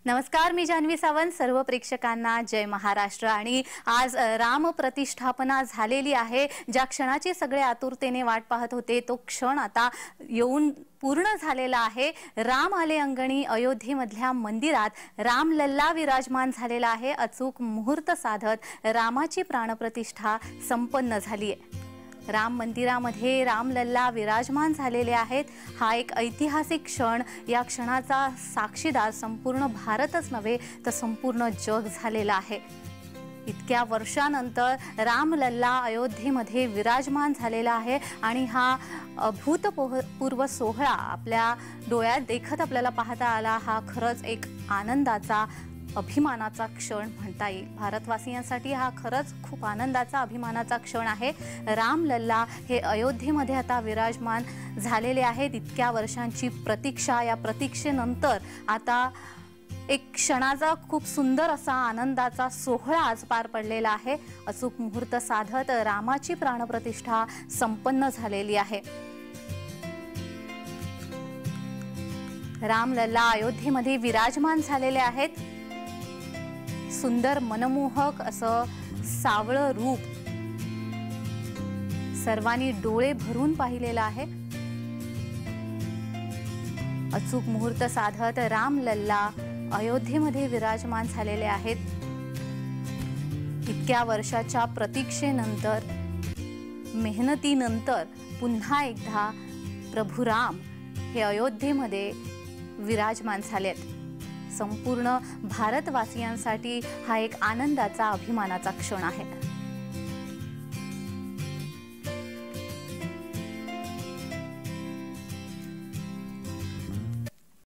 नमस्कार, मी जान्हवी सावंत. सर्व प्रेक्षकांना जय महाराष्ट्र. आणि आज राम प्रतिष्ठापना झालेली आहे. ज्या क्षणाची सगळे आतुरतेने वाट पाहत होते तो क्षण आता येऊन पूर्ण झालेला आहे. राम आले अंगणी अयोध्येमधल्या मंदिरात रामलल्ला विराजमान झालेला आहे. अचूक मुहूर्त साधत रामाची प्राणप्रतिष्ठा संपन्न झाली आहे. राम मंदिरामध्ये रामलल्ला विराजमान झालेले आहेत. हा एक ऐतिहासिक क्षण. या क्षणाचा साक्षीदार संपूर्ण भारतच नव्हे तर संपूर्ण जग झालेला आहे. इतक्या वर्षानंतर रामलल्ला अयोध्येमध्ये विराजमान झालेला आहे आणि हा अभूतपूर्व सोहळा आपल्या डोळ्यात देखत आपल्याला पाहता आला. हा खरंच एक आनंदाचा अभिमानाचा क्षण म्हणता येईल. भारतवासियांसाठी हा खरंच खूप आनंदाचा अभिमानाचा क्षण आहे. रामलल्ला हे अयोध्येमध्ये आता विराजमान झालेले आहेत. इतक्या वर्षांची प्रतीक्षा, या प्रतीक्षेनंतर आता एक क्षणाचा खूप सुंदर असा आनंदाचा सोहळा आज पार पडलेला आहे. अचूक मुहूर्त साधत रामाची प्राणप्रतिष्ठा संपन्न झालेली आहे. रामलल्ला अयोध्येमध्ये विराजमान झालेले आहेत. सुंदर मनमोहक असं सावळं रूप सर्वांनी डोळे भरून पाहिलेलं आहे. अचूक मुहूर्त साधत रामलल्ला अयोध्येमध्ये विराजमान झालेले आहेत. इतक्या वर्षाच्या प्रतीक्षेनंतर, मेहनतीनंतर पुन्हा एकदा प्रभू राम हे अयोध्येमध्ये विराजमान झालेत. संपूर्ण भारतवासियांसाठी हा एक आनंदाचा, अभिमानाचा क्षण आहे.